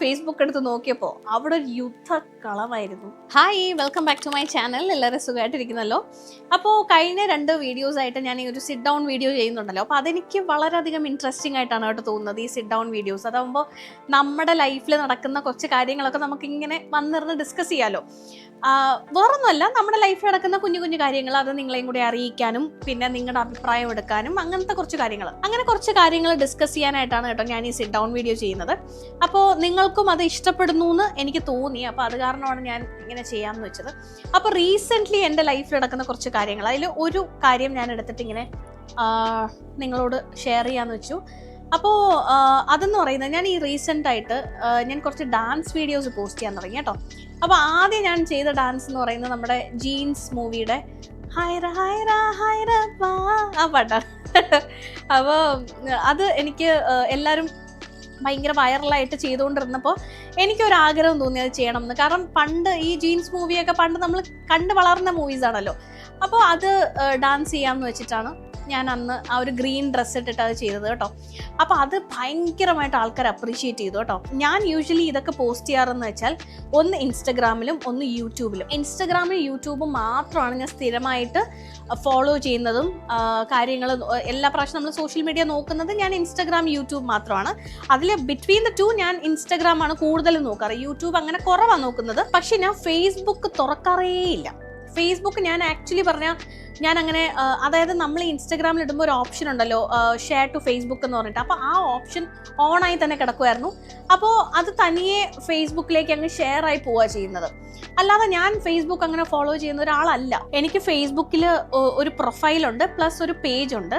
Facebook എടുത്ത് നോക്കിയപ്പോൾ അവിടെ ഒരു യുദ്ധക്കളമായിരുന്നു. Hi, welcome back to my channel. എല്ലാവരും സുഖമായിട്ടിരിക്കുന്നല്ലോ. അപ്പോൾ കഴിഞ്ഞ 2 വീഡിയോസ് ആയിട്ട് ഞാൻ ഈ ഒരു സിറ്റ് ഡൗൺ വീഡിയോ ചെയ്യുന്നുണ്ടല്ലോ. അപ്പോൾ അതെനിക്ക് വളരെയധികം ഇൻട്രസ്റ്റിംഗ് ആയിട്ടാണ് കേട്ടോ തോന്നുന്നത്, ഈ സിറ്റ് ഡൗൺ വീഡിയോസ്. അതാകുമ്പോൾ നമ്മുടെ ലൈഫിൽ നടക്കുന്ന കുറച്ച് കാര്യങ്ങളൊക്കെ നമുക്കിങ്ങനെ വന്നിരുന്ന് ഡിസ്കസ് ചെയ്യാമല്ലോ. വേറൊന്നുമല്ല, നമ്മുടെ ലൈഫിൽ നടക്കുന്ന കുഞ്ഞു കുഞ്ഞു കാര്യങ്ങൾ അത് നിങ്ങളെയും കൂടി അറിയിക്കാനും പിന്നെ നിങ്ങളുടെ അഭിപ്രായം എടുക്കാനും അങ്ങനത്തെ കുറച്ച് കാര്യങ്ങൾ ഡിസ്കസ് ചെയ്യാനായിട്ടാണ് കേട്ടോ ഞാൻ ഈ സിറ്റ് ഡൗൺ വീഡിയോ ചെയ്യുന്നത്. അപ്പോൾ നിങ്ങൾക്കും അത് ഇഷ്ടപ്പെടുന്നു എന്ന് എനിക്ക് തോന്നി. അപ്പോൾ അത് കാരണമാണ് ഞാൻ ഇങ്ങനെ ചെയ്യാമെന്ന് വെച്ചത്. അപ്പോൾ റീസെൻ്റ്ലി എൻ്റെ ലൈഫിൽ നടക്കുന്ന കുറച്ച് കാര്യങ്ങൾ, അതിൽ ഒരു കാര്യം ഞാൻ എടുത്തിട്ട് ഇങ്ങനെ നിങ്ങളോട് ഷെയർ ചെയ്യാമെന്ന് വെച്ചു. അപ്പോൾ അതെന്ന് പറയുന്നത്, ഞാൻ ഈ റീസെൻ്റ് ആയിട്ട് ഞാൻ കുറച്ച് ഡാൻസ് വീഡിയോസ് പോസ്റ്റ് ചെയ്യാൻ തുടങ്ങി കേട്ടോ. അപ്പോൾ ആദ്യം ഞാൻ ചെയ്ത ഡാൻസ് എന്ന് പറയുന്നത് നമ്മുടെ ജീൻസ് മൂവിയുടെ ഹൈറ ഹൈറ ഹൈറ ആ പാട്ടാണ്. അപ്പോൾ അത് എനിക്ക് എല്ലാവരും ഭയങ്കര വൈറലായിട്ട് ചെയ്തുകൊണ്ടിരുന്നപ്പോൾ എനിക്കൊരാഗ്രഹം തോന്നി അത് ചെയ്യണം എന്ന്. കാരണം പണ്ട് ഈ ജീൻസ് മൂവിയൊക്കെ പണ്ട് നമ്മൾ കണ്ട് വളർന്ന മൂവീസാണല്ലോ. അപ്പോൾ അത് ഡാൻസ് ചെയ്യാമെന്ന് വെച്ചിട്ടാണ് ഞാൻ അന്ന് ആ ഒരു ഗ്രീൻ ഡ്രസ്സ് ഇട്ടിട്ട് അത് ചെയ്തത് കേട്ടോ. അപ്പോൾ അത് ഭയങ്കരമായിട്ട് ആൾക്കാർ അപ്രീഷിയേറ്റ് ചെയ്തു കേട്ടോ. ഞാൻ യൂഷ്വലി ഇതൊക്കെ പോസ്റ്റ് ചെയ്യാറെന്ന് വെച്ചാൽ ഒന്ന് ഇൻസ്റ്റഗ്രാമിലും ഒന്ന് യൂട്യൂബിലും. ഇൻസ്റ്റഗ്രാമിലും യൂട്യൂബും മാത്രമാണ് ഞാൻ സ്ഥിരമായിട്ട് ഫോളോ ചെയ്യുന്നതും കാര്യങ്ങളും. എല്ലാ പ്രാവശ്യം നമ്മൾ സോഷ്യൽ മീഡിയ നോക്കുന്നത് ഞാൻ ഇൻസ്റ്റഗ്രാം യൂട്യൂബ് മാത്രമാണ്. അതിൽ ബിറ്റ്വീൻ ദ 2 ഞാൻ ഇൻസ്റ്റഗ്രാമാണ് കൂടുതലും നോക്കാറ്. യൂട്യൂബ് അങ്ങനെ കുറവാണ് നോക്കുന്നത്. പക്ഷെ ഞാൻ ഫേസ്ബുക്ക് തുറക്കാറേ ഇല്ല. ഫേസ്ബുക്ക് ഞാൻ ആക്ച്വലി പറഞ്ഞാൽ ഞാൻ അങ്ങനെ, അതായത് നമ്മൾ ഇൻസ്റ്റഗ്രാമിൽ ഇടുമ്പോൾ ഒരു ഓപ്ഷൻ ഉണ്ടല്ലോ, ഷെയർ ടു ഫേസ്ബുക്ക് എന്ന് പറഞ്ഞിട്ട്. അപ്പോൾ ആ ഓപ്ഷൻ ഓണായി തന്നെ കിടക്കുമായിരുന്നു. അപ്പോൾ അത് തനിയെ ഫേസ്ബുക്കിലേക്ക് അങ്ങ് ഷെയർ ആയി പോവുക ചെയ്യുന്നത്. അല്ലാതെ ഞാൻ ഫേസ്ബുക്ക് അങ്ങനെ ഫോളോ ചെയ്യുന്ന ഒരാളല്ല. എനിക്ക് ഫേസ്ബുക്കിൽ ഒരു പ്രൊഫൈലുണ്ട്, പ്ലസ് ഒരു പേജ് ഉണ്ട്.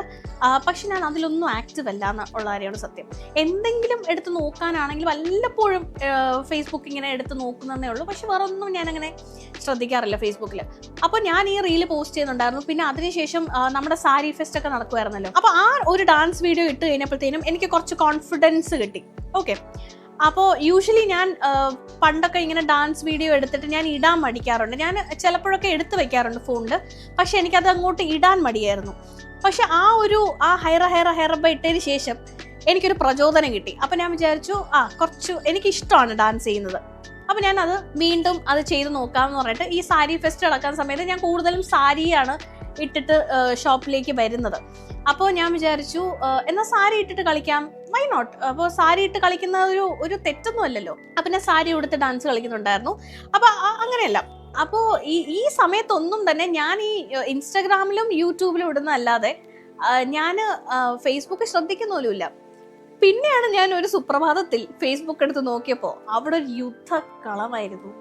പക്ഷെ ഞാൻ അതിലൊന്നും ആക്റ്റീവ് അല്ല എന്നുള്ള കാര്യമാണ് സത്യം. എന്തെങ്കിലും എടുത്ത് നോക്കാനാണെങ്കിൽ വല്ലപ്പോഴും ഫേസ്ബുക്ക് ഇങ്ങനെ എടുത്ത് നോക്കുന്നതേ ഉള്ളൂ. പക്ഷെ വേറെ ഒന്നും ഞാൻ അങ്ങനെ ശ്രദ്ധിക്കാറില്ല ഫേസ്ബുക്കിൽ. അപ്പോൾ ഞാൻ ഈ റീല് പോസ്റ്റ് ചെയ്യുന്നുണ്ടായിരുന്നു. പിന്നെ അതിനുശേഷം നമ്മുടെ സാരി ഫെസ്റ്റ് ഒക്കെ നടക്കുമായിരുന്നല്ലോ. അപ്പോൾ ആ ഒരു ഡാൻസ് വീഡിയോ ഇട്ട് കഴിഞ്ഞപ്പോഴത്തേനും എനിക്ക് കുറച്ച് കോൺഫിഡൻസ് കിട്ടി. ഓക്കെ, അപ്പോൾ യൂഷ്വലി ഞാൻ പണ്ടൊക്കെ ഇങ്ങനെ ഡാൻസ് വീഡിയോ എടുത്തിട്ട് ഞാൻ ഇടാൻ മടിക്കാറുണ്ട്. ഞാൻ ചിലപ്പോഴൊക്കെ എടുത്ത് വെക്കാറുണ്ട് ഫോണിൽ. പക്ഷെ എനിക്കത് അങ്ങോട്ട് ഇടാൻ മടിയായിരുന്നു. പക്ഷെ ആ ഹൈറ ഹൈറ ഹൈറബ ഇട്ടതിന് ശേഷം എനിക്കൊരു പ്രചോദനം കിട്ടി. അപ്പം ഞാൻ വിചാരിച്ചു കുറച്ച് എനിക്കിഷ്ടമാണ് ഡാൻസ് ചെയ്യുന്നത്. അപ്പോൾ ഞാൻ അത് വീണ്ടും അത് ചെയ്ത് നോക്കാമെന്ന് പറഞ്ഞിട്ട് ഈ സാരി ഫെസ്റ്റ് നടക്കുന്ന സമയത്ത് ഞാൻ കൂടുതലും സാരിയാണ് ഇട്ടിട്ട് ഷോപ്പിലേക്ക് വരുന്നത്. അപ്പോൾ ഞാൻ വിചാരിച്ചു എന്നാൽ സാരി ഇട്ടിട്ട് കളിക്കാം, വൈ നോട്ട്. അപ്പോൾ സാരി ഇട്ട് കളിക്കുന്ന ഒരു തെറ്റൊന്നും അല്ലല്ലോ. അപ്പം ഞാൻ സാരി ഉടുത്ത് ഡാൻസ് കളിക്കുന്നുണ്ടായിരുന്നു. അപ്പോൾ അങ്ങനെയല്ല. അപ്പോൾ ഈ സമയത്തൊന്നും തന്നെ ഞാൻ ഈ ഇൻസ്റ്റഗ്രാമിലും യൂട്യൂബിലും ഇടുന്നതല്ലാതെ ഞാൻ ഫേസ്ബുക്ക് ശ്രദ്ധിക്കുന്ന പോലുമില്ല. പിന്നെയാണ് ഞാൻ ഒരു സുപ്രഭാതത്തിൽ ഫേസ്ബുക്ക് എടുത്ത് നോക്കിയപ്പോൾ അവിടെ ഒരു യുദ്ധക്കളമായിരുന്നു.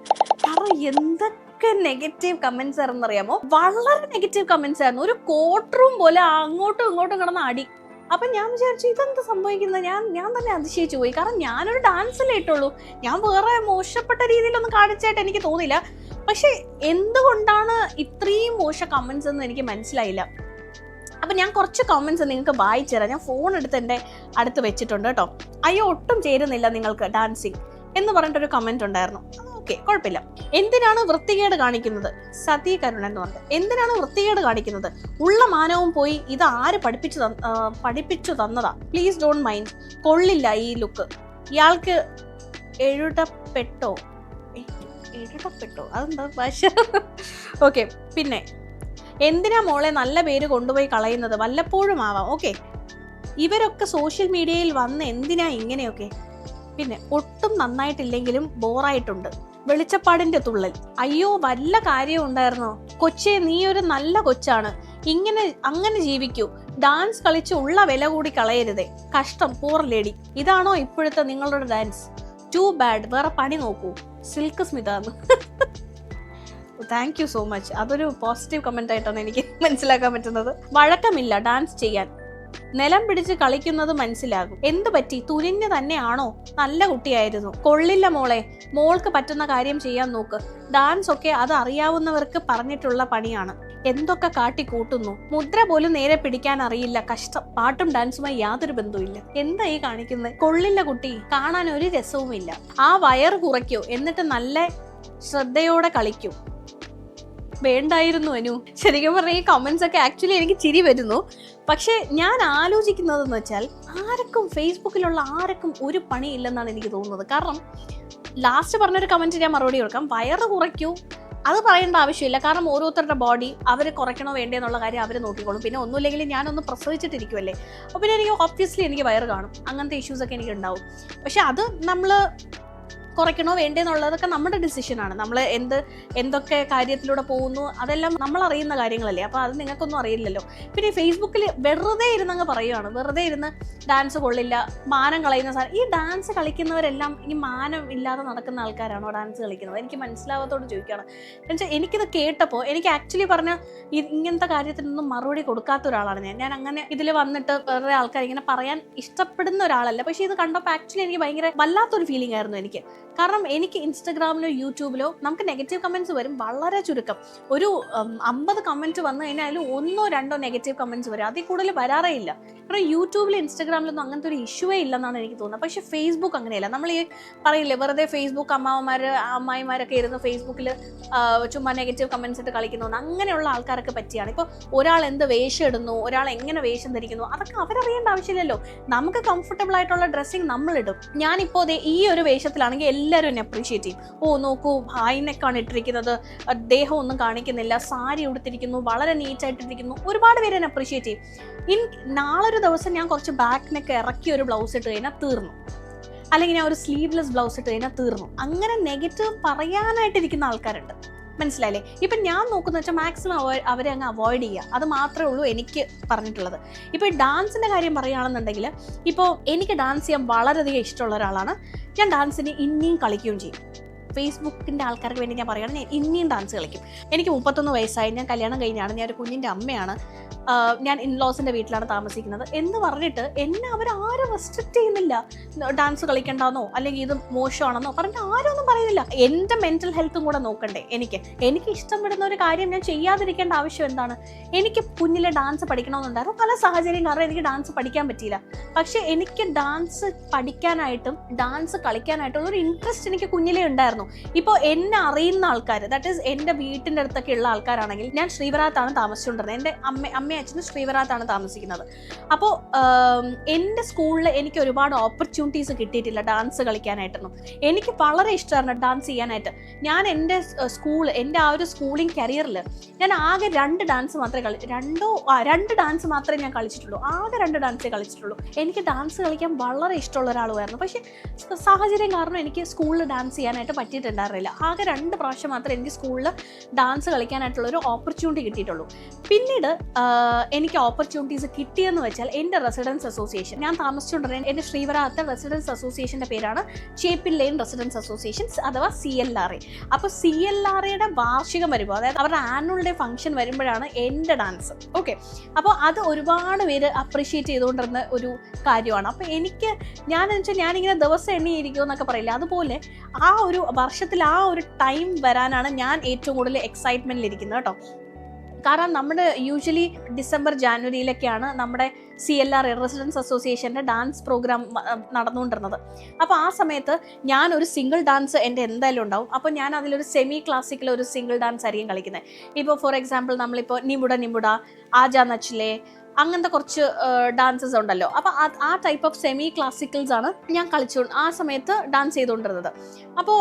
കാരണം എന്തൊക്കെ നെഗറ്റീവ് കമന്റ്സ് ആയിരുന്നു അറിയാമോ? വളരെ നെഗറ്റീവ് കമന്റ്സ് ആയിരുന്നു. ഒരു കോർട്ട് റൂം പോലെ അങ്ങോട്ടും ഇങ്ങോട്ടും കിടന്ന അടി. അപ്പം ഞാൻ വിചാരിച്ചു ഇതെന്താ സംഭവിക്കുന്നത്? ഞാൻ തന്നെ അതിശയിച്ചു പോയി. കാരണം ഞാനൊരു ഡാൻസല്ലേ ഇട്ടുള്ളൂ. ഞാൻ വേറെ മോശപ്പെട്ട രീതിയിലൊന്നും കാണിച്ചായിട്ട് എനിക്ക് തോന്നിയില്ല. പക്ഷെ എന്തുകൊണ്ടാണ് ഇത്രയും മോശ കമന്റ്സ് എന്ന് എനിക്ക് മനസ്സിലായില്ല. അപ്പം ഞാൻ കുറച്ച് കമന്റ്സ് നിങ്ങൾക്ക് വായിച്ചു തരാം. ഞാൻ ഫോൺ എടുത്ത് എൻ്റെ അടുത്ത് വെച്ചിട്ടുണ്ട് കേട്ടോ. അയ്യോ, ഒട്ടും ചേരുന്നില്ല നിങ്ങൾക്ക് ഡാൻസിങ് എന്ന് പറഞ്ഞിട്ടൊരു കമന്റ് ഉണ്ടായിരുന്നു. ഓക്കെ, കുഴപ്പമില്ല. എന്തിനാണ് വൃത്തികേട് കാണിക്കുന്നത്? സതി കരുണൻ എന്ന് പറഞ്ഞത്. എന്തിനാണ് വൃത്തികേട് കാണിക്കുന്നത്? ഉള്ള മാനവും പോയി. ഇത് ആര് പഠിപ്പിച്ചു തന്നതാ? Please don't mind. കൊള്ളില്ല ഈ ലുക്ക്. ഇയാൾക്ക് എഴുതപ്പെട്ടോ? അതെന്താ ഭാഷ? ഓക്കെ, പിന്നെ എന്തിനാ മോളെ നല്ല പേര് കൊണ്ടുപോയി കളയുന്നത്? വല്ലപ്പോഴും ആവാം. ഓക്കെ, ഇവരൊക്കെ സോഷ്യൽ മീഡിയയിൽ വന്ന് എന്തിനാ ഇങ്ങനെയൊക്കെ? പിന്നെ ഒട്ടും നന്നായിട്ടില്ലെങ്കിലും ബോറായിട്ടുണ്ട്. വെളിച്ചപ്പാടിന്റെ തുള്ളൽ. അയ്യോ, വല്ല കാര്യം ഉണ്ടായിരുന്നോ? കൊച്ചേ, നീ ഒരു നല്ല കൊച്ചാണ്. അങ്ങനെ ജീവിക്കൂ. ഡാൻസ് കളിച്ച് ഉള്ള വില കൂടി കളയരുതേ. കഷ്ടം, പൂർ ലേഡി. ഇതാണോ ഇപ്പോഴത്തെ നിങ്ങളുടെ ഡാൻസ്? Too bad. വേറെ പണി നോക്കൂ. സിൽക്ക് സ്മിതാന്ന്. Thank you so much. അതൊരു പോസിറ്റീവ് കമന്റ് ആയിട്ടാണ് എനിക്ക് മനസ്സിലാക്കാൻ പറ്റുന്നത്. വഴക്കമില്ല ഡാൻസ് ചെയ്യാൻ. നിലം പിടിച്ച് കളിക്കുന്നത് മനസ്സിലാകും. എന്ത് പറ്റി? തുനിഞ്ഞ് തന്നെയാണോ? നല്ല കുട്ടിയായിരുന്നു. കൊള്ളില്ല മോളെ. മോൾക്ക് പറ്റുന്ന കാര്യം ചെയ്യാൻ നോക്ക്. ഡാൻസ് ഒക്കെ അത് അറിയാവുന്നവർക്ക് പറഞ്ഞിട്ടുള്ള പണിയാണ്. എന്തൊക്കെ കാട്ടിക്കൂട്ടുന്നു. മുദ്ര പോലും നേരെ പിടിക്കാൻ അറിയില്ല. കഷ്ടം. പാട്ടും ഡാൻസുമായി യാതൊരു ബന്ധവുമില്ല. എന്താ ഈ കാണിക്കുന്നത്? കൊള്ളില്ല കുട്ടി. കാണാൻ ഒരു രസവുമില്ല. ആ വയർ കുറയ്ക്കൂ. എന്നിട്ട് നല്ല ശ്രദ്ധയോടെ കളിക്കൂ. വേണ്ടായിരുന്നു അനു. ശരിക്കും പറഞ്ഞാൽ ഈ കമന്റ്സ് ഒക്കെ ആക്ച്വലി എനിക്ക് ചിരി വരുന്നു. പക്ഷെ ഞാൻ ആലോചിക്കുന്നതെന്ന് വെച്ചാൽ ആർക്കും ഫേസ്ബുക്കിലുള്ള ആർക്കും ഒരു പണിയില്ലെന്നാണ് എനിക്ക് തോന്നുന്നത്. കാരണം ലാസ്റ്റ് പറഞ്ഞൊരു കമന്റ് ഞാൻ മറുപടി കൊടുക്കാം. വയറ് കുറയ്ക്കൂ, അത് പറയേണ്ട ആവശ്യമില്ല. കാരണം ഓരോരുത്തരുടെ ബോഡി അവർ കുറയ്ക്കണോ വേണ്ടേ എന്നുള്ള കാര്യം അവർ നോക്കിക്കോളും. പിന്നെ ഒന്നുമില്ലെങ്കിൽ ഞാനൊന്ന് പ്രസവിച്ചിട്ടിരിക്കുമല്ലേ, അപ്പോൾ പിന്നെ എനിക്ക് ഒബ്വിയസ്ലി എനിക്ക് വയറ് കാണും, അങ്ങനത്തെ ഇഷ്യൂസൊക്കെ എനിക്ക് ഉണ്ടാവും. പക്ഷെ അത് നമ്മൾ കുറയ്ക്കണോ വേണ്ടേന്നുള്ളതൊക്കെ നമ്മുടെ ഡിസിഷനാണ്. നമ്മൾ എന്തൊക്കെ കാര്യത്തിലൂടെ പോകുന്നു അതെല്ലാം നമ്മൾ അറിയുന്ന കാര്യങ്ങളല്ലേ. അപ്പോൾ അത് നിങ്ങൾക്കൊന്നും അറിയില്ലല്ലോ. പിന്നെ ഫേസ്ബുക്കിൽ വെറുതെ ഇരുന്നങ്ങ് പറയുകയാണ്, വെറുതെ ഇരുന്ന് ഡാൻസ് കൊള്ളില്ല, മാനം കളയുന്ന സാധനം. ഈ ഡാൻസ് കളിക്കുന്നവരെല്ലാം ഈ മാനം ഇല്ലാതെ നടക്കുന്ന ആൾക്കാരാണോ ഡാൻസ് കളിക്കുന്നത്? എനിക്ക് മനസ്സിലാവാത്തോട് ചോദിക്കുകയാണ്. എന്നുവെച്ചാൽ എനിക്കിത് കേട്ടപ്പോൾ എനിക്ക് ആക്ച്വലി പറഞ്ഞ ഇങ്ങനത്തെ കാര്യത്തിനൊന്നും മറുപടി കൊടുക്കാത്ത ഒരാളാണ് ഞാൻ അങ്ങനെ ഇതിൽ വന്നിട്ട് വേറെ ആൾക്കാർ ഇങ്ങനെ പറയാൻ ഇഷ്ടപ്പെടുന്ന ഒരാളല്ല. പക്ഷേ ഇത് കണ്ടപ്പോൾ ആക്ച്വലി എനിക്ക് ഭയങ്കര വല്ലാത്തൊരു ഫീലിംഗ് ആയിരുന്നു എനിക്ക്. കാരണം എനിക്ക് ഇൻസ്റ്റഗ്രാമിലോ യൂട്യൂബിലോ നമുക്ക് നെഗറ്റീവ് കമൻറ്റ്സ് വരും, വളരെ ചുരുക്കം. ഒരു 50 കമൻറ്റ് വന്നു കഴിഞ്ഞാൽ അതിൽ 1-2 നെഗറ്റീവ് കമൻറ്റ്സ് വരും, അതിൽ കൂടുതൽ വരാറേ ഇല്ല. കാരണം യൂട്യൂബിൽ ഇൻസ്റ്റഗ്രാമിലൊന്നും അങ്ങനത്തെ ഒരു ഇഷ്യൂവേ ഇല്ലെന്നാണ് എനിക്ക് തോന്നുന്നത്. പക്ഷേ ഫേസ്ബുക്ക് അങ്ങനെയല്ല. നമ്മൾ ഈ പറയില്ലേ വെറുതെ ഫേസ്ബുക്ക് അമ്മായിമാരൊക്കെ ഇരുന്ന് ഫേസ്ബുക്കിൽ ചുമ്മാ നെഗറ്റീവ് കമൻറ്റ്സ് ഇട്ട് കളിക്കുന്നു, അങ്ങനെയുള്ള ആൾക്കാരൊക്കെ പറ്റിയാണ്. ഇപ്പോൾ ഒരാൾ എന്ത് വേഷം ഇടുന്നു, ഒരാൾ എങ്ങനെ വേഷം ധരിക്കുന്നു, അതൊക്കെ അവരറിയേണ്ട ആവശ്യമില്ലല്ലോ. നമുക്ക് കംഫർട്ടബിൾ ആയിട്ടുള്ള ഡ്രസ്സിങ് നമ്മളിടും. ഞാനിപ്പോൾ ഈ ഒരു വേഷത്തിലാണെങ്കിൽ എല്ലാവരും എന്നെ അപ്രീഷിയേറ്റ് ചെയ്യും. ഓ നോക്കൂ, ഹൈനെക്കാണ് ഇട്ടിരിക്കുന്നത്, ദേഹം ഒന്നും കാണിക്കുന്നില്ല, സാരി ഉടുത്തിരിക്കുന്നു, വളരെ നീറ്റായിട്ടിരിക്കുന്നു, ഒരുപാട് പേര് എന്നെ അപ്രീഷിയേറ്റ് ചെയ്യും. നാളൊരു ദിവസം ഞാൻ കുറച്ച് ബാക്ക് നെക്ക് ഇറക്കി ഒരു ബ്ലൗസ് ഇട്ട് കഴിഞ്ഞാൽ തീർന്നു, അല്ലെങ്കിൽ ഞാൻ ഒരു സ്ലീവ്ലെസ് ബ്ലൗസ് ഇട്ട് കഴിഞ്ഞാൽ തീർന്നു. അങ്ങനെ നെഗറ്റീവ് പറയാനായിട്ടിരിക്കുന്ന ആൾക്കാരുണ്ട്, മനസ്സിലായില്ലേ? ഇപ്പം ഞാൻ നോക്കുന്ന വെച്ചാൽ മാക്സിമം അവരെ അങ്ങ് അവോയ്ഡ് ചെയ്യുക, അത് മാത്രമേ ഉള്ളൂ എനിക്ക് പറഞ്ഞിട്ടുള്ളത്. ഇപ്പോൾ ഡാൻസിൻ്റെ കാര്യം പറയുകയാണെന്നുണ്ടെങ്കിൽ, ഇപ്പോൾ എനിക്ക് ഡാൻസ് ചെയ്യാൻ വളരെയധികം ഇഷ്ടമുള്ള ഒരാളാണ് ഞാൻ. ഡാൻസിന് ഇനിയും കളിക്കുകയും ചെയ്യും. ഫേസ്ബുക്കിൻ്റെ ആൾക്കാർക്ക് വേണ്ടി ഞാൻ പറയുകയാണെങ്കിൽ ഞാൻ ഇനിയും ഡാൻസ് കളിക്കും. എനിക്ക് 31 വയസ്സായി, ഞാൻ കല്യാണം കഴിഞ്ഞാണ്, ഞാൻ ഒരു കുഞ്ഞിൻ്റെ അമ്മയാണ്, ഞാൻ ഇൻലോസിൻ്റെ വീട്ടിലാണ് താമസിക്കുന്നത് എന്ന് പറഞ്ഞിട്ട് എന്നെ അവരാരും റെസ്ട്രിക്റ്റ് ചെയ്യുന്നില്ല. ഡാൻസ് കളിക്കണ്ടെന്നോ അല്ലെങ്കിൽ ഇത് മോശമാണെന്നോ പറഞ്ഞിട്ട് ആരും ഒന്നും പറയുന്നില്ല. എൻ്റെ മെൻ്റൽ ഹെൽത്തും കൂടെ നോക്കണ്ടേ എനിക്ക് ഇഷ്ടപ്പെടുന്ന ഒരു കാര്യം ഞാൻ ചെയ്യാതിരിക്കേണ്ട ആവശ്യം എന്താണ്? എനിക്ക് കുഞ്ഞിലെ ഡാൻസ് പഠിക്കണമെന്നുണ്ടായിരുന്നു, പല സാഹചര്യം കാരണം എനിക്ക് ഡാൻസ് പഠിക്കാൻ പറ്റിയില്ല. പക്ഷേ എനിക്ക് ഡാൻസ് പഠിക്കാനായിട്ടും ഡാൻസ് കളിക്കാനായിട്ടുള്ള ഒരു ഇൻട്രസ്റ്റ് എനിക്ക് കുഞ്ഞിലേ ഉണ്ടായിരുന്നു. ഇപ്പോൾ എന്നെ അറിയുന്ന ആൾക്കാർ, ദാറ്റ് ഈസ് എൻ്റെ വീട്ടിൻ്റെ അടുത്തൊക്കെ ഉള്ള ആൾക്കാരാണെങ്കിൽ, ഞാൻ ശ്രീവരാത്താണ് താമസിച്ചുകൊണ്ടിരുന്നത്. എൻ്റെ അമ്മയും അച്ഛനും ശ്രീവരാത്താണ് താമസിക്കുന്നത്. അപ്പോൾ എൻ്റെ സ്കൂളിൽ എനിക്ക് ഒരുപാട് ഓപ്പർച്യൂണിറ്റീസ് കിട്ടിയിട്ടില്ല ഡാൻസ് കളിക്കാനായിട്ടൊന്നും. എനിക്ക് വളരെ ഇഷ്ടമായിരുന്നു ഡാൻസ് ചെയ്യാനായിട്ട്. ഞാൻ എൻ്റെ ആ ഒരു സ്കൂളിംഗ് കരിയറിൽ ഞാൻ ആകെ 2 ഡാൻസ് മാത്രമേ രണ്ട് ഡാൻസ് മാത്രമേ ഞാൻ കളിച്ചിട്ടുള്ളൂ. ആകെ 2 ഡാൻസേ കളിച്ചിട്ടുള്ളൂ. എനിക്ക് ഡാൻസ് കളിക്കാൻ വളരെ ഇഷ്ടമുള്ള ഒരാളുമായിരുന്നു. പക്ഷേ സാഹചര്യം കാരണം എനിക്ക് സ്കൂളിൽ ഡാൻസ് ചെയ്യാനായിട്ട് പറ്റിയിട്ടുണ്ടായിരുന്നില്ല. ആകെ 2 പ്രാവശ്യം മാത്രമേ എനിക്ക് സ്കൂളിൽ ഡാൻസ് കളിക്കാനായിട്ടുള്ളൊരു ഓപ്പർച്യൂണിറ്റി കിട്ടിയിട്ടുള്ളൂ. പിന്നീട് എനിക്ക് ഓപ്പർച്യൂണിറ്റീസ് കിട്ടിയെന്ന് വെച്ചാൽ എൻ്റെ റെസിഡൻസ് അസോസിയേഷൻ, ഞാൻ താമസിച്ചുകൊണ്ടിരുന്ന എൻ്റെ ശ്രീവരാത്ത റെസിഡൻസ് അസോസിയേഷൻ്റെ പേരാണ് ചേപ്പിൽ ലെയിൻ റെസിഡൻസ് അസോസിയേഷൻസ് അഥവാ CLRA. അപ്പോൾ CLRAയുടെ വാർഷികം വരുമ്പോൾ, അതായത് അവരുടെ ആനുവൽ ഡേ ഫംഗ്ഷൻ വരുമ്പോഴാണ് എൻ്റെ ഡാൻസ്. ഓക്കെ, അപ്പോൾ അത് ഒരുപാട് പേര് അപ്രീഷിയേറ്റ് ചെയ്തുകൊണ്ടിരുന്ന ഒരു കാര്യമാണ്. അപ്പോൾ ഞാനെന്ന് വെച്ചാൽ ഞാനിങ്ങനെ ദിവസം എണ്ണിയിരിക്കുമോ എന്നൊക്കെ പറയില്ല, അതുപോലെ ആ ഒരു വർഷത്തിൽ ആ ഒരു ടൈം വരാനാണ് ഞാൻ ഏറ്റവും കൂടുതൽ എക്സൈറ്റ്മെൻറ്റിലിരിക്കുന്നത് കേട്ടോ. കാരണം നമ്മുടെ യൂഷ്വലി ഡിസംബർ ജാനുവരിയിലൊക്കെയാണ് നമ്മുടെ CLRA റെസിഡൻസ് അസോസിയേഷൻ്റെ ഡാൻസ് പ്രോഗ്രാം നടന്നുകൊണ്ടിരുന്നത്. അപ്പോൾ ആ സമയത്ത് ഞാനൊരു സിംഗിൾ ഡാൻസ് എൻ്റെ എന്തായാലും ഉണ്ടാവും. അപ്പോൾ ഞാൻ അതിലൊരു സെമി ക്ലാസിക്കൽ ഒരു സിംഗിൾ ഡാൻസ് ആയിരിക്കും കളിക്കുന്നത്. ഇപ്പോൾ ഫോർ എക്സാമ്പിൾ നമ്മളിപ്പോൾ നിമുട ആജാ നച്ചിലെ അങ്ങനത്തെ കുറച്ച് ഡാൻസസ് ഉണ്ടല്ലോ. അപ്പോൾ ആ ടൈപ്പ് ഓഫ് സെമി ക്ലാസിക്കൽസ് ആണ് ഞാൻ ആ സമയത്ത് ഡാൻസ് ചെയ്തുകൊണ്ടിരുന്നത്. അപ്പോൾ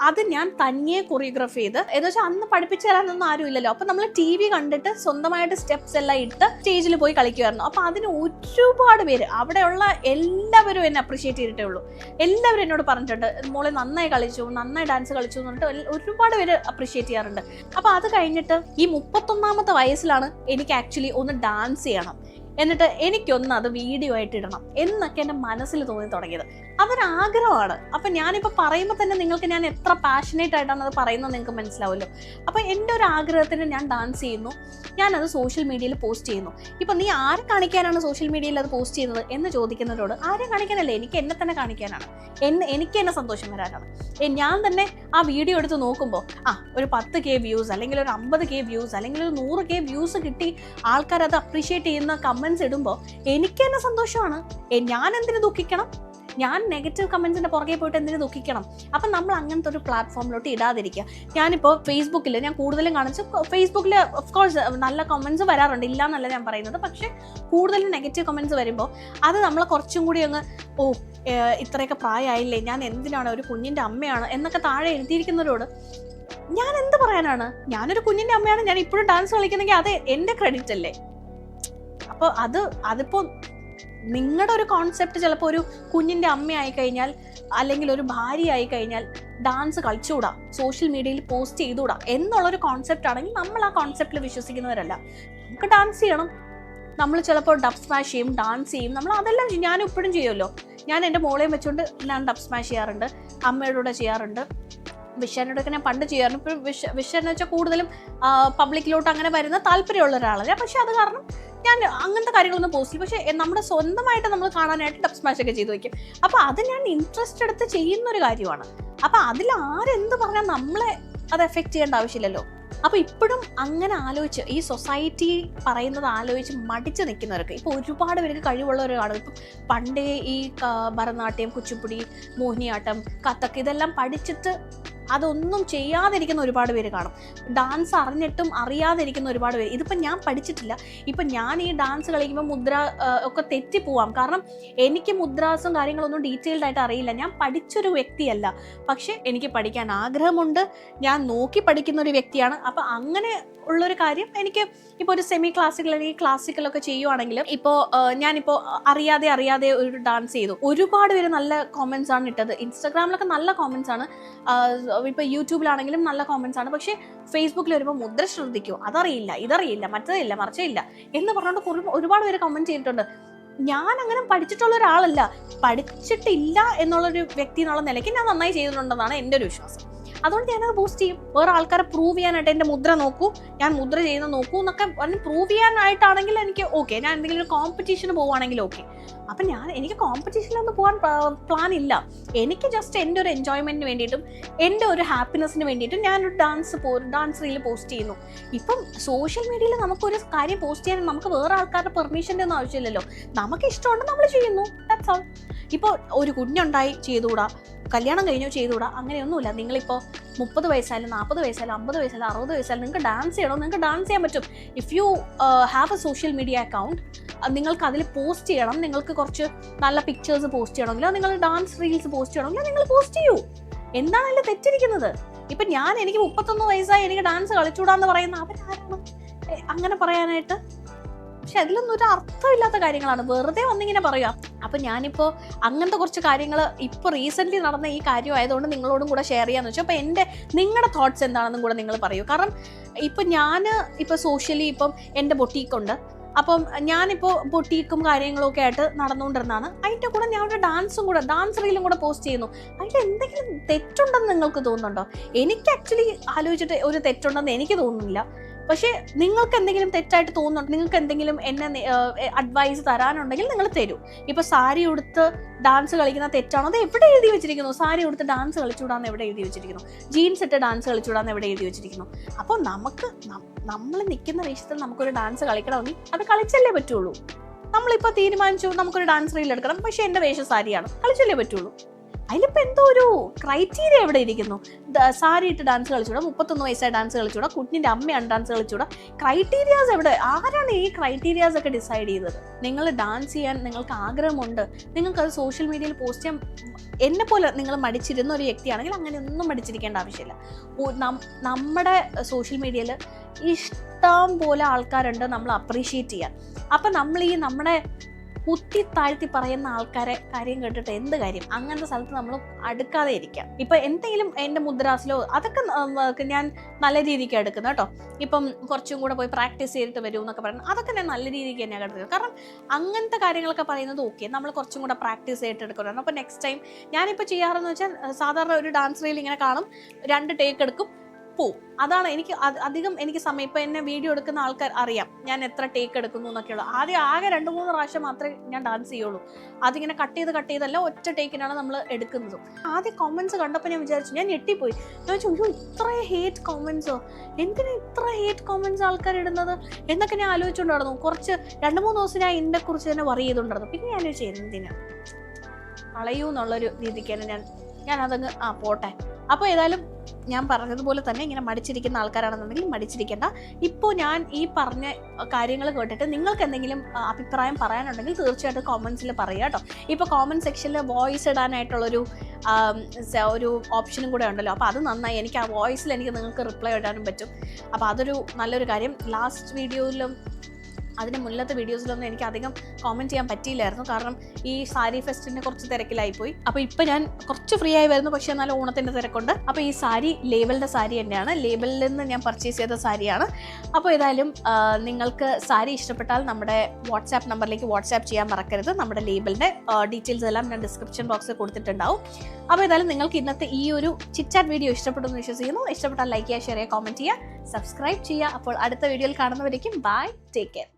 അത് ഞാൻ തനിയെ കൊറിയോഗ്രാഫ് ചെയ്ത്, എന്ന് വെച്ചാൽ അന്ന് പഠിപ്പിച്ചു തരാനൊന്നും ആരും ഇല്ലല്ലോ. അപ്പോൾ നമ്മൾ TV കണ്ടിട്ട് സ്വന്തമായിട്ട് സ്റ്റെപ്സ് എല്ലാം ഇട്ട് സ്റ്റേജിൽ പോയി കളിക്കുമായിരുന്നു. അപ്പോൾ അതിന് ഒരുപാട് പേര്, അവിടെയുള്ള എല്ലാവരും എന്നെ അപ്രീഷിയേറ്റ് ചെയ്തിട്ടേ ഉള്ളൂ. എല്ലാവരും എന്നോട് പറഞ്ഞിട്ടുണ്ട്, മോളെ നന്നായി കളിച്ചു, നന്നായി ഡാൻസ് കളിച്ചു എന്ന് പറഞ്ഞിട്ട് ഒരുപാട് പേര് അപ്രീഷിയേറ്റ് ചെയ്യാറുണ്ട്. അപ്പോൾ അത് കഴിഞ്ഞിട്ട് ഈ 31ാമത്തെ വയസ്സിലാണ് എനിക്ക് ആക്ച്വലി ഒന്ന് ഡാൻസ് ചെയ്യണം, എന്നിട്ട് എനിക്കൊന്ന് അത് വീഡിയോ ആയിട്ട് ഇടണം എന്നൊക്കെ എൻ്റെ മനസ്സിൽ തോന്നി തുടങ്ങിയത്. അതൊരാഗ്രഹമാണ്. അപ്പം ഞാനിപ്പോൾ പറയുമ്പോൾ തന്നെ നിങ്ങൾക്ക് ഞാൻ എത്ര പാഷനേറ്റ് ആയിട്ടാണ് അത് പറയുന്നത് നിങ്ങൾക്ക് മനസ്സിലാവുമല്ലോ. അപ്പോൾ എൻ്റെ ഒരു ആഗ്രഹത്തിന് ഞാൻ ഡാൻസ് ചെയ്യുന്നു, ഞാനത് സോഷ്യൽ മീഡിയയിൽ പോസ്റ്റ് ചെയ്യുന്നു. ഇപ്പം നീ ആരെ കാണിക്കാനാണ് സോഷ്യൽ മീഡിയയിൽ അത് പോസ്റ്റ് ചെയ്യുന്നത് എന്ന് ചോദിക്കുന്നവരോട്, ആരെ കാണിക്കാനല്ലേ, എനിക്ക് എന്നെ തന്നെ കാണിക്കാനാണ്, എനിക്ക് എന്നെ സന്തോഷം വരാനാണ്. ഞാൻ തന്നെ ആ വീഡിയോ എടുത്ത് നോക്കുമ്പോൾ ഒരു 10K വ്യൂസ് അല്ലെങ്കിൽ ഒരു 50K വ്യൂസ് അല്ലെങ്കിൽ ഒരു 100K വ്യൂസ് കിട്ടി ആൾക്കാർ അത് അപ്രീഷിയേറ്റ് ചെയ്യുന്ന കമൻസ് ഇടുമ്പോൾ എനിക്ക് തന്നെ സന്തോഷമാണ്. ഞാൻ എന്തിനു ദുഃഖിക്കണം? ഞാൻ നെഗറ്റീവ് കമൻസിൻ്റെ പുറകെ പോയിട്ട് എന്തിനു ദുഃഖിക്കണം? അപ്പം നമ്മൾ അങ്ങനത്തെ ഒരു പ്ലാറ്റ്ഫോമിലോട്ട് ഇടാതിരിക്കുക. ഞാനിപ്പോൾ ഫേസ്ബുക്കിൽ ഞാൻ കൂടുതലും കാണിച്ചു, ഫേസ്ബുക്കിൽ ഓഫ്കോഴ്സ് നല്ല കമൻസ് വരാറുണ്ട്, ഇല്ല എന്നല്ല ഞാൻ പറയുന്നത്. പക്ഷേ കൂടുതലും നെഗറ്റീവ് കമൻസ് വരുമ്പോൾ അത് നമ്മളെ കുറച്ചും കൂടി അങ്ങ് ഇത്രയൊക്കെ പ്രായമായില്ലേ, ഞാൻ എന്തിനാണ്, ഒരു കുഞ്ഞിൻ്റെ അമ്മയാണ് എന്നൊക്കെ താഴെ എഴുതിയിരിക്കുന്നവരോട് ഞാൻ എന്ത് പറയാനാണ്? ഞാനൊരു കുഞ്ഞിൻ്റെ അമ്മയാണ്, ഞാൻ ഇപ്പോഴും ഡാൻസ് കളിക്കുന്നെങ്കിൽ അത് എൻ്റെ ക്രെഡിറ്റ് അല്ലേ? അപ്പോൾ അതിപ്പോൾ നിങ്ങളുടെ ഒരു കോൺസെപ്റ്റ് ചിലപ്പോൾ ഒരു കുഞ്ഞിൻ്റെ അമ്മയായി കഴിഞ്ഞാൽ അല്ലെങ്കിൽ ഒരു ഭാര്യയായി കഴിഞ്ഞാൽ ഡാൻസ് കളിച്ചുകൂടാ, സോഷ്യൽ മീഡിയയിൽ പോസ്റ്റ് ചെയ്തുകൂടാ എന്നുള്ളൊരു കോൺസെപ്റ്റ് ആണെങ്കിൽ നമ്മൾ ആ കോൺസെപ്റ്റിൽ വിശ്വസിക്കുന്നവരല്ല. നമുക്ക് ഡാൻസ് ചെയ്യണം, നമ്മൾ ചിലപ്പോൾ ഡബ് സ്മാഷ് ചെയ്യും, ഡാൻസ് ചെയ്യും, നമ്മൾ അതെല്ലാം ഞാൻ ഇപ്പോഴും ചെയ്യുമല്ലോ. ഞാൻ എൻ്റെ മോളെയും വെച്ചുകൊണ്ട് ഞാൻ ഡബ് സ്മാഷ് ചെയ്യാറുണ്ട്, അമ്മയുടെ കൂടെ ചെയ്യാറുണ്ട്, വിഷാനോടൊക്കെ ഞാൻ പണ്ട് ചെയ്യാറുണ്ട്. ഇപ്പോൾ വിഷയെന്ന് വെച്ചാൽ കൂടുതലും പബ്ലിക്കിലോട്ട് അങ്ങനെ വരുന്ന താല്പര്യമുള്ള ഒരാളല്ല. പക്ഷെ അത് കാരണം ഞാൻ അങ്ങനത്തെ കാര്യങ്ങളൊന്നും പോസ്റ്റ് ചെയ്യും. പക്ഷെ നമ്മുടെ സ്വന്തമായിട്ട് നമ്മൾ കാണാനായിട്ട് ഡബ് സ്മാഷ് ഒക്കെ ചെയ്ത് വയ്ക്കും. അപ്പോൾ അത് ഞാൻ ഇൻട്രസ്റ്റ് എടുത്ത് ചെയ്യുന്നൊരു കാര്യമാണ്. അപ്പോൾ അതിൽ ആരെന്ത് പറഞ്ഞാൽ നമ്മളെ അത് എഫക്റ്റ് ചെയ്യേണ്ട ആവശ്യമില്ലല്ലോ. അപ്പോൾ ഇപ്പോഴും അങ്ങനെ ആലോചിച്ച് ഈ സൊസൈറ്റി പറയുന്നത് ആലോചിച്ച് മടിച്ച് നിൽക്കുന്നവർക്ക് ഇപ്പോൾ ഒരുപാട് പേർക്ക് കഴിവുള്ളവരാണ്. ഇപ്പം പണ്ടേ ഈ ഭരതനാട്യം, കുച്ചിപ്പുടി, മോഹിനിയാട്ടം, കഥക് ഇതെല്ലാം പഠിച്ചിട്ട് അതൊന്നും ചെയ്യാതിരിക്കുന്ന ഒരുപാട് പേര് കാണും. ഡാൻസ് അറിഞ്ഞിട്ടും അറിയാതിരിക്കുന്ന ഒരുപാട് പേര്. ഇതിപ്പോൾ ഞാൻ പഠിച്ചിട്ടില്ല, ഇപ്പം ഞാൻ ഈ ഡാൻസ് കളിക്കുമ്പോൾ മുദ്ര ഒക്കെ തെറ്റിപ്പോവാം. കാരണം എനിക്ക് മുദ്രാസും കാര്യങ്ങളൊന്നും ഡീറ്റെയിൽഡ് ആയിട്ട് അറിയില്ല. ഞാൻ പഠിച്ചൊരു വ്യക്തിയല്ല, പക്ഷെ എനിക്ക് പഠിക്കാൻ ആഗ്രഹമുണ്ട്, ഞാൻ നോക്കി പഠിക്കുന്ന ഒരു വ്യക്തിയാണ്. അപ്പം അങ്ങനെ ഉള്ളൊരു കാര്യം എനിക്ക് ഇപ്പോൾ ഒരു സെമി ക്ലാസിക്കൽ അല്ലെങ്കിൽ ക്ലാസിക്കലൊക്കെ ചെയ്യുവാണെങ്കിൽ ഇപ്പോൾ ഞാനിപ്പോൾ അറിയാതെ ഒരു ഡാൻസ് ചെയ്തു, ഒരുപാട് പേര് നല്ല കോമൻസ് ആണ് ഇട്ടത്. ഇൻസ്റ്റാഗ്രാമിലൊക്കെ നല്ല കോമൻസ് ആണ്, ഇപ്പോൾ യൂട്യൂബിലാണെങ്കിലും നല്ല കോമൻസ് ആണ്. പക്ഷേ ഫേസ്ബുക്കിൽ വരുമ്പോൾ മുദ്ര ശ്രദ്ധിക്കുമോ, അതറിയില്ല, ഇതറിയില്ല, മറ്റേതില്ല, മറിച്ചില്ല എന്ന് പറഞ്ഞുകൊണ്ട് ഒരുപാട് പേര് കമൻറ്റ് ചെയ്തിട്ടുണ്ട്. ഞാൻ അങ്ങനെ പഠിച്ചിട്ടുള്ള ഒരാളല്ല, പഠിച്ചിട്ടില്ല എന്നുള്ളൊരു വ്യക്തി എന്നുള്ള നിലയ്ക്ക് ഞാൻ നന്നായി ചെയ്തിട്ടുണ്ടെന്നാണ് എൻ്റെ ഒരു വിശ്വാസം. അതുകൊണ്ട് ഞാനത് ബൂസ്റ്റ് ചെയ്യും. വേറെ ആൾക്കാരെ പ്രൂവ് ചെയ്യാനായിട്ട് എൻ്റെ മുദ്ര നോക്കൂ, ഞാൻ മുദ്ര ചെയ്യുന്ന നോക്കൂ എന്നൊക്കെ പറഞ്ഞ് പ്രൂവ് ചെയ്യാനായിട്ടാണെങ്കിൽ എനിക്ക് ഓക്കെ. ഞാൻ എന്തെങ്കിലും ഒരു കോമ്പറ്റീഷന് പോവുകയാണെങ്കിൽ ഓക്കെ. അപ്പം എനിക്ക് കോമ്പറ്റീഷനിലൊന്നും പോകാൻ പ്ലാൻ ഇല്ല. എനിക്ക് ജസ്റ്റ് എൻ്റെ ഒരു എൻജോയ്മെൻറ്റിന് വേണ്ടിയിട്ടും എൻ്റെ ഒരു ഹാപ്പിനെസ്സിന് വേണ്ടിയിട്ടും ഞാനൊരു ഡാൻസ് റീൽ പോസ്റ്റ് ചെയ്യുന്നു. ഇപ്പം സോഷ്യൽ മീഡിയയിൽ നമുക്കൊരു കാര്യം പോസ്റ്റ് ചെയ്യാൻ നമുക്ക് വേറെ ആൾക്കാരുടെ പെർമിഷൻ്റെ ഒന്നും ആവശ്യമില്ലല്ലോ. നമുക്ക് ഇഷ്ടമുണ്ട് നമ്മൾ ചെയ്യുന്നു, ദാറ്റ്സ് ഓൾ. ഇപ്പോൾ ഒരു കുഞ്ഞുണ്ടായി ചെയ്തുകൂടാ, കല്യാണം കഴിഞ്ഞോ ചെയ്തുകൂടാ, അങ്ങനെയൊന്നുമില്ല. നിങ്ങളിപ്പോൾ 30 വയസ്സായാലും 40 വയസ്സായാലും 50 വയസ്സായാലും 60 വയസ്സായാലും നിങ്ങൾക്ക് ഡാൻസ് ചെയ്യണോ, നിങ്ങൾക്ക് ഡാൻസ് ചെയ്യാൻ പറ്റും. If you have A social media account, നിങ്ങൾക്ക് അതിൽ പോസ്റ്റ് ചെയ്യണം, നിങ്ങൾക്ക് കുറച്ച് നല്ല പിക്ചേഴ്സ് പോസ്റ്റ് ചെയ്യണമെങ്കിലോ നിങ്ങൾ ഡാൻസ് റീൽസ് പോസ്റ്റ് ചെയ്യണമെങ്കിലോ നിങ്ങൾ പോസ്റ്റ് ചെയ്യൂ. എന്താണ് അതിൽ തെറ്റിരിക്കുന്നത്? ഇപ്പം എനിക്ക് 31 വയസ്സായി എനിക്ക് ഡാൻസ് കളിച്ചുകൂടാന്ന് പറയുന്ന അവരാരാണ് അങ്ങനെ പറയാനായിട്ട്? പക്ഷെ അതിലൊന്നും ഒരു അർത്ഥമില്ലാത്ത കാര്യങ്ങളാണ്, വെറുതെ വന്നിങ്ങനെ പറയുക. അപ്പം ഞാനിപ്പോൾ അങ്ങനത്തെ കുറച്ച് കാര്യങ്ങൾ ഇപ്പോൾ റീസെൻ്റ്ലി നടന്ന ഈ കാര്യമായതുകൊണ്ട് നിങ്ങളോടും കൂടെ ഷെയർ ചെയ്യാമെന്ന് വെച്ചാൽ അപ്പോൾ നിങ്ങളുടെ തോട്ട്സ് എന്താണെന്നും കൂടെ നിങ്ങൾ പറയൂ. കാരണം ഇപ്പം ഇപ്പോൾ സോഷ്യലി ഇപ്പം എൻ്റെ ബൊട്ടീക്കുണ്ട്. അപ്പം ഞാനിപ്പോൾ ബൊട്ടീക്കും കാര്യങ്ങളും ഒക്കെ ആയിട്ട് നടന്നുകൊണ്ടിരുന്നതാണ്. അതിൻ്റെ കൂടെ ഞാൻ ഒരു ഡാൻസ് റീലും കൂടെ പോസ്റ്റ് ചെയ്യുന്നു. അതിൽ എന്തെങ്കിലും തെറ്റുണ്ടെന്ന് നിങ്ങൾക്ക് തോന്നുന്നുണ്ടോ? എനിക്ക് ആക്ച്വലി ആലോചിച്ചിട്ട് ഒരു തെറ്റുണ്ടെന്ന് എനിക്ക് തോന്നുന്നില്ല. പക്ഷേ നിങ്ങൾക്ക് എന്തെങ്കിലും തെറ്റായിട്ട് തോന്നുന്നുണ്ട്, നിങ്ങൾക്ക് എന്തെങ്കിലും എന്നെ അഡ്വൈസ് തരാനുണ്ടെങ്കിൽ നിങ്ങൾ തരൂ. ഇപ്പോൾ സാരി ഉടുത്ത് ഡാൻസ് കളിക്കുന്ന തെറ്റാണോ, അത് എവിടെ എഴുതി വെച്ചിരിക്കുന്നു? സാരി ഉടുത്ത് ഡാൻസ് കളിച്ചുകൂടാന്ന് എവിടെ എഴുതി വെച്ചിരിക്കുന്നു? ജീൻസ് ഇട്ട് ഡാൻസ് കളിച്ചുകൂടാന്ന് എവിടെ എഴുതി വെച്ചിരിക്കുന്നു? അപ്പോൾ നമ്മൾ നിൽക്കുന്ന വേഷത്തിൽ നമുക്കൊരു ഡാൻസ് കളിക്കണമെങ്കിൽ അത് കളിച്ചല്ലേ പറ്റുള്ളൂ. നമ്മളിപ്പോൾ തീരുമാനിച്ചു നമുക്കൊരു ഡാൻസ് റീൽ എടുക്കണം, പക്ഷേ എൻ്റെ വേഷം സാരിയാണ്, കളിച്ചല്ലേ പറ്റുള്ളൂ. അതിലിപ്പോൾ എന്തോ ഒരു ക്രൈറ്റീരിയ എവിടെ ഇരിക്കുന്നു? സാരി ഇട്ട് ഡാൻസ് കളിച്ചൂടാ, 31 വയസ്സായി ഡാൻസ് കളിച്ചൂടാ, കുഞ്ഞിൻ്റെ അമ്മയാണ് ഡാൻസ് കളിച്ചൂടാ. ക്രൈറ്റീരിയാസ് എവിടെ? ആരാണ് ഈ ക്രൈറ്റീരിയാസ് ഒക്കെ ഡിസൈഡ് ചെയ്തത്? നിങ്ങൾ ഡാൻസ് ചെയ്യാൻ നിങ്ങൾക്ക് ആഗ്രഹമുണ്ട്, നിങ്ങൾക്കത് സോഷ്യൽ മീഡിയയിൽ പോസ്റ്റ് ചെയ്യാൻ എന്നെ പോലെ നിങ്ങൾ മടിച്ചിരുന്ന ഒരു വ്യക്തിയാണെങ്കിൽ അങ്ങനെയൊന്നും മടിച്ചിരിക്കേണ്ട ആവശ്യമില്ല. നമ്മുടെ സോഷ്യൽ മീഡിയയിൽ ഇഷ്ടം പോലെ ആൾക്കാരുണ്ട് നമ്മൾ അപ്രീഷിയേറ്റ് ചെയ്യാൻ. അപ്പം നമ്മൾ നമ്മുടെ കുത്തി താഴ്ത്തി പറയുന്ന ആൾക്കാരെ കാര്യം കേട്ടിട്ട് എന്ത് കാര്യം? അങ്ങനത്തെ സ്ഥലത്ത് നമ്മൾ അടുക്കാതെ ഇരിക്കാം. ഇപ്പം എന്തെങ്കിലും എൻ്റെ മുദ്രാസിലോ അതൊക്കെ ഞാൻ നല്ല രീതിക്ക് എടുക്കുന്നത് കേട്ടോ. ഇപ്പം കുറച്ചും കൂടെ പോയി പ്രാക്ടീസ് ചെയ്തിട്ട് വരും എന്നൊക്കെ പറയുന്നത് അതൊക്കെ ഞാൻ നല്ല രീതിക്ക് തന്നെയാണ് എടുക്കുന്നത്. കാരണം അങ്ങനത്തെ കാര്യങ്ങളൊക്കെ പറയുന്നത് ഓക്കെ, നമ്മൾ കുറച്ചും കൂടെ പ്രാക്ടീസ് ചെയ്തിട്ട് എടുക്കണം. അപ്പോൾ നെക്സ്റ്റ് ടൈം ഞാനിപ്പോൾ ചെയ്യാറെന്ന് വെച്ചാൽ സാധാരണ ഒരു ഡാൻസ് റീൽ ഇങ്ങനെ കാണും, 2 ടേക്ക് എടുക്കും, പോവും. അതാണ് അധികം എനിക്ക് സമയം. ഇപ്പം എന്നെ വീഡിയോ എടുക്കുന്ന ആൾക്കാർ അറിയാം ഞാൻ എത്ര ടേക്ക് എടുക്കുന്നു എന്നൊക്കെയുള്ളൂ. ആകെ 2-3 പ്രാവശ്യം മാത്രമേ ഞാൻ ഡാൻസ് ചെയ്യുള്ളൂ. അതിങ്ങനെ കട്ട് ചെയ്തല്ല, ഒറ്റ ടേക്കിനാണ് നമ്മൾ എടുക്കുന്നത്. ആദ്യം കോമൻസ് കണ്ടപ്പോൾ ഞാൻ വിചാരിച്ചു, ഞാൻ ഞെട്ടിപ്പോയി. ഞാൻ ചോദിച്ചു, ഇത്ര ഹേറ്റ് കോമൻസോ, എന്തിനാ ഇത്ര ഹേറ്റ് കോമൻസ് ആൾക്കാർ ഇടുന്നത് എന്നൊക്കെ ഞാൻ ആലോചിച്ചുകൊണ്ടിരുന്നു. കുറച്ച് 2-3 ദിവസം ഞാൻ ഇതിനെ കുറിച്ച് തന്നെ വറി ചെയ്തുകൊണ്ടിരുന്നു. പിന്നെ ഞാൻ ചോദിച്ചു എന്തിനാ? കളയൂ എന്നുള്ളൊരു രീതിക്കാണ് ഞാൻ അതങ്ങ് പോട്ടെ. അപ്പോൾ ഏതായാലും ഞാൻ പറഞ്ഞതുപോലെ തന്നെ ഇങ്ങനെ മടിച്ചിരിക്കുന്ന ആൾക്കാരാണെന്നുണ്ടെങ്കിൽ മടിച്ചിരിക്കേണ്ട. ഇപ്പോൾ ഞാൻ ഈ പറഞ്ഞ കാര്യങ്ങൾ കേട്ടിട്ട് നിങ്ങൾക്ക് എന്തെങ്കിലും അഭിപ്രായം പറയാനുണ്ടെങ്കിൽ തീർച്ചയായിട്ടും കോമൻസിൽ പറയുക കേട്ടോ. ഇപ്പോൾ കോമൻറ്റ് സെക്ഷനിൽ വോയിസ് ഇടാനായിട്ടുള്ളൊരു ഒരു ഓപ്ഷനും കൂടെ ഉണ്ടല്ലോ. അപ്പോൾ അത് നന്നായി. എനിക്ക് ആ വോയിസിൽ നിങ്ങൾക്ക് റിപ്ലൈ ഇടാനും പറ്റും. അപ്പോൾ അതൊരു നല്ലൊരു കാര്യം. ലാസ്റ്റ് വീഡിയോയിലും അതിന് മുന്നത്തെ വീഡിയോസിലൊന്നും എനിക്ക് അധികം കോമൻറ്റ് ചെയ്യാൻ പറ്റിയില്ലായിരുന്നു, കാരണം ഈ സാരി ഫെസ്റ്റിൻ്റെ കുറച്ച് തിരക്കിലായിപ്പോയി. അപ്പോൾ ഇപ്പോൾ ഞാൻ കുറച്ച് ഫ്രീ ആയി വരുന്നു, പക്ഷേ എന്നാലും ഓണത്തിൻ്റെ തിരക്കുണ്ട്. അപ്പോൾ ഈ സാരി ലേബലിൻ്റെ സാരി തന്നെയാണ്, ലേബലിൽ നിന്ന് ഞാൻ പർച്ചേസ് ചെയ്ത സാരിയാണ്. അപ്പോൾ ഏതായാലും നിങ്ങൾക്ക് സാരി ഇഷ്ടപ്പെട്ടാൽ നമ്മുടെ വാട്സാപ്പ് നമ്പറിലേക്ക് വാട്സാപ്പ് ചെയ്യാൻ മറക്കരുത്. നമ്മുടെ ലേബലിൻ്റെ ഡീറ്റെയിൽസ് എല്ലാം ഞാൻ ഡിസ്ക്രിപ്ഷൻ ബോക്സിൽ കൊടുത്തിട്ടുണ്ടാവും. അപ്പോൾ ഏതായാലും നിങ്ങൾക്ക് ഇന്നത്തെ ഈ ഒരു ചിറ്റ് വീഡിയോ ഇഷ്ടപ്പെട്ടു എന്ന് വിശ്വസിക്കുന്നു. ഇഷ്ടപ്പെട്ടാൽ ലൈക്ക് ചെയ്യുക, ഷെയർ ചെയ്യുക, കോമൻറ്റ് ചെയ്യുക, സബ്സ്ക്രൈബ് ചെയ്യുക. അപ്പോൾ അടുത്ത വീഡിയോയിൽ കാണുന്നവരേക്കും ബൈ, ടേക്ക് കെയർ.